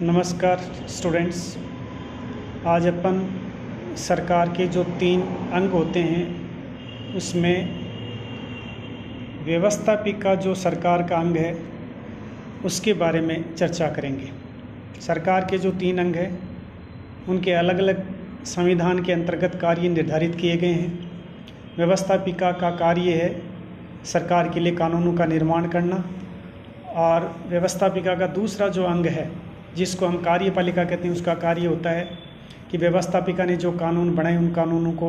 नमस्कार स्टूडेंट्स। आज अपन सरकार के जो 3 अंग होते हैं उसमें व्यवस्थापिका जो सरकार का अंग है उसके बारे में चर्चा करेंगे। सरकार के जो 3 अंग हैं उनके अलग अलग संविधान के अंतर्गत कार्य निर्धारित किए गए हैं। व्यवस्थापिका का कार्य है सरकार के लिए कानूनों का निर्माण करना, और व्यवस्थापिका का दूसरा जो अंग है जिसको हम कार्यपालिका कहते हैं उसका कार्य होता है कि व्यवस्थापिका ने जो कानून बनाए उन कानूनों को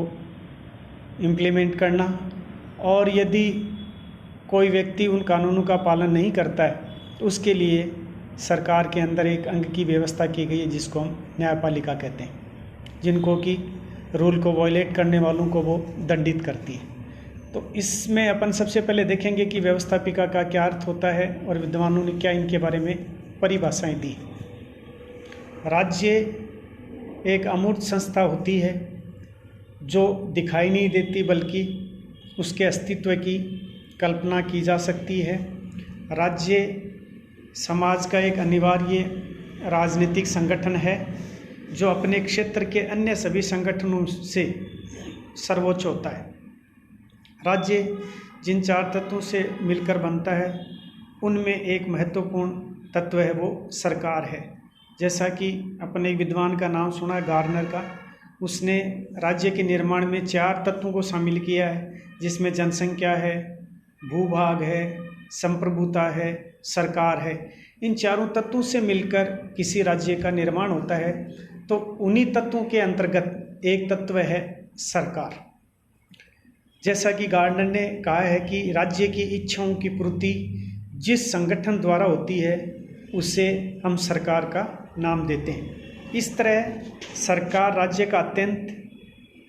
इम्प्लीमेंट करना, और यदि कोई व्यक्ति उन कानूनों का पालन नहीं करता है तो उसके लिए सरकार के अंदर एक अंग की व्यवस्था की गई है जिसको हम न्यायपालिका कहते हैं, जिनको कि रूल को वायलेट करने वालों को वो दंडित करती है। तो इसमें अपन सबसे पहले देखेंगे कि व्यवस्थापिका का क्या अर्थ होता है और विद्वानों ने क्या इनके बारे में परिभाषाएं दी। राज्य एक अमूर्त संस्था होती है जो दिखाई नहीं देती बल्कि उसके अस्तित्व की कल्पना की जा सकती है। राज्य समाज का एक अनिवार्य राजनीतिक संगठन है जो अपने क्षेत्र के अन्य सभी संगठनों से सर्वोच्च होता है। राज्य जिन 4 तत्वों से मिलकर बनता है उनमें एक महत्वपूर्ण तत्व है वो सरकार है। जैसा कि अपने एक विद्वान का नाम सुना है गार्नर का, उसने राज्य के निर्माण में 4 तत्वों को शामिल किया है जिसमें जनसंख्या है, भूभाग है, संप्रभुता है, सरकार है। इन चारों तत्वों से मिलकर किसी राज्य का निर्माण होता है। तो उन्हीं तत्वों के अंतर्गत एक तत्व है सरकार। जैसा कि गार्नर ने कहा है कि राज्य की इच्छाओं की पूर्ति जिस संगठन द्वारा होती है उसे हम सरकार का नाम देते हैं। इस तरह सरकार राज्य का अत्यंत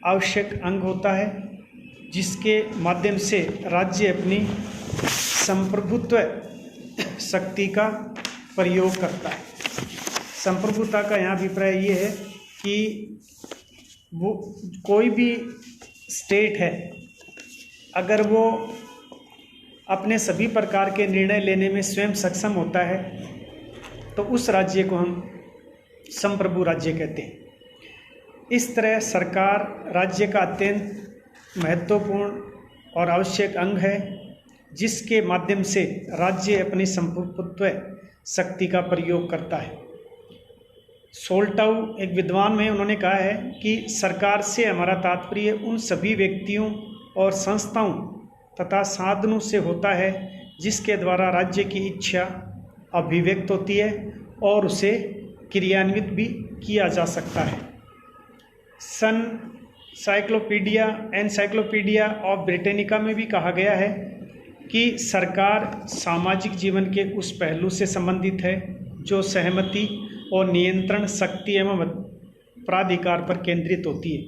आवश्यक अंग होता है जिसके माध्यम से राज्य अपनी संप्रभुत्व शक्ति का प्रयोग करता है। संप्रभुता का यहाँ अभिप्राय ये है कि वो कोई भी स्टेट है अगर वो अपने सभी प्रकार के निर्णय लेने में स्वयं सक्षम होता है तो उस राज्य को हम संप्रभु राज्य कहते हैं। इस तरह सरकार राज्य का अत्यंत महत्वपूर्ण और आवश्यक अंग है जिसके माध्यम से राज्य अपनी संप्रभुत्व शक्ति का प्रयोग करता है। सोल्टाउ एक विद्वान में उन्होंने कहा है कि सरकार से हमारा तात्पर्य उन सभी व्यक्तियों और संस्थाओं तथा साधनों से होता है जिसके द्वारा राज्य की इच्छा अभिव्यक्त होती है और उसे क्रियान्वित भी किया जा सकता है। एनसाइक्लोपीडिया ऑफ ब्रिटेनिका में भी कहा गया है कि सरकार सामाजिक जीवन के उस पहलू से संबंधित है जो सहमति और नियंत्रण शक्ति एवं प्राधिकार पर केंद्रित होती है।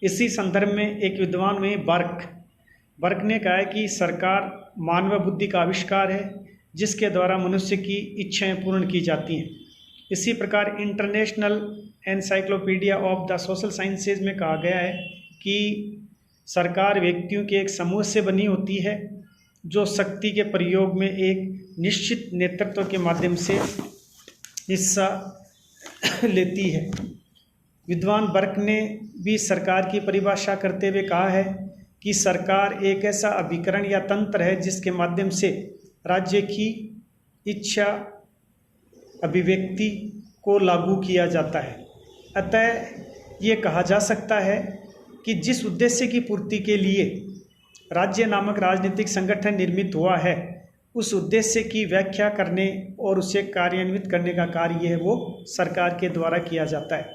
इसी संदर्भ में एक विद्वान में बर्क ने कहा है कि सरकार मानव बुद्धि का आविष्कार है जिसके द्वारा मनुष्य की इच्छाएं पूर्ण की जाती हैं। इसी प्रकार international encyclopedia of the social sciences में कहा गया है कि सरकार व्यक्तियों के एक समूह से बनी होती है जो शक्ति के प्रयोग में एक निश्चित नेतृत्व के माध्यम से हिस्सा लेती है। विद्वान बर्क ने भी सरकार की परिभाषा करते हुए कहा है कि सरकार एक ऐसा अभिकरण या तंत्र है जिसके माध्यम से राज्य की इच्छा अभिव्यक्ति को लागू किया जाता है। अतः ये कहा जा सकता है कि जिस उद्देश्य की पूर्ति के लिए राज्य नामक राजनीतिक संगठन निर्मित हुआ है उस उद्देश्य की व्याख्या करने और उसे कार्यान्वित करने का कार्य है वो सरकार के द्वारा किया जाता है।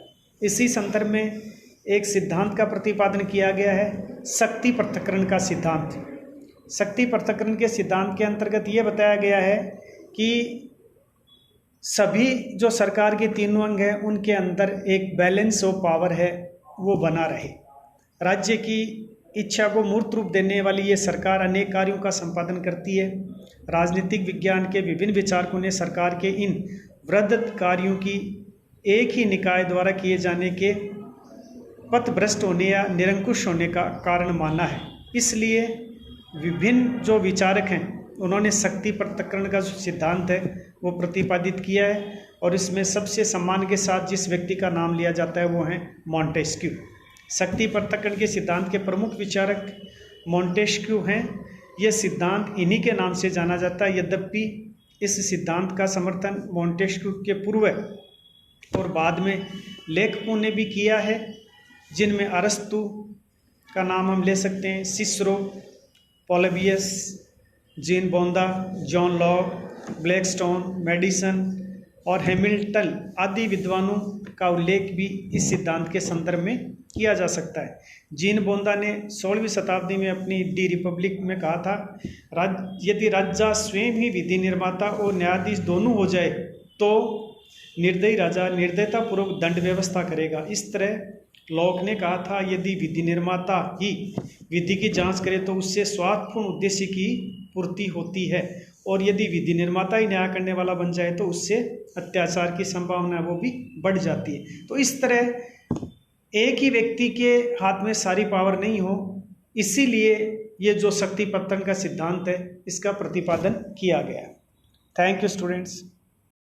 इसी संदर्भ में एक सिद्धांत का प्रतिपादन किया गया है, शक्ति पृथक्करण का सिद्धांत। शक्ति पृथक्करण के सिद्धांत के अंतर्गत ये बताया गया है कि सभी जो सरकार के 3 अंग हैं उनके अंदर एक बैलेंस ऑफ पावर है वो बना रहे। राज्य की इच्छा को मूर्त रूप देने वाली ये सरकार अनेक कार्यों का संपादन करती है। राजनीतिक विज्ञान के विभिन्न विचारकों ने सरकार के इन वृहद कार्यों की एक ही निकाय द्वारा किए जाने के पथभ्रष्ट होने या निरंकुश होने का कारण माना है। इसलिए विभिन्न जो विचारक हैं उन्होंने शक्ति पृथक्करण का जो सिद्धांत है वो प्रतिपादित किया है, और इसमें सबसे सम्मान के साथ जिस व्यक्ति का नाम लिया जाता है वो हैं मॉन्टेस्क्यू। शक्ति पृथक्करण के सिद्धांत के प्रमुख विचारक मॉन्टेस्क्यू हैं। यह सिद्धांत इन्हीं के नाम से जाना जाता है। यद्यपि इस सिद्धांत का समर्थन मॉन्टेस्क्यू के पूर्व और बाद में लेखकों ने भी किया है, जिनमें अरस्तु का नाम हम ले सकते हैं, सिसरो, पोलिबियस, जीन बोंदा, जॉन लॉक, ब्लैकस्टोन, मेडिसन और हैमिल्टन आदि विद्वानों का उल्लेख भी इस सिद्धांत के संदर्भ में किया जा सकता है। जीन बोंदा ने 16वीं शताब्दी में अपनी दी रिपब्लिक में कहा था, यदि राजा स्वयं ही विधि निर्माता और न्यायाधीश दोनों हो जाए तो निर्दयी राजा निर्दयतापूर्वक दंड व्यवस्था करेगा। इस तरह लॉक ने कहा था, यदि विधि निर्माता ही विधि की जांच करे तो उससे स्वार्थपूर्ण उद्देश्य की पूर्ति होती है, और यदि विधि निर्माता ही न्याय करने वाला बन जाए तो उससे अत्याचार की संभावना वो भी बढ़ जाती है। तो इस तरह एक ही व्यक्ति के हाथ में सारी पावर नहीं हो, इसीलिए ये जो शक्ति पत्तन का सिद्धांत है इसका प्रतिपादन किया गया। Thank you students.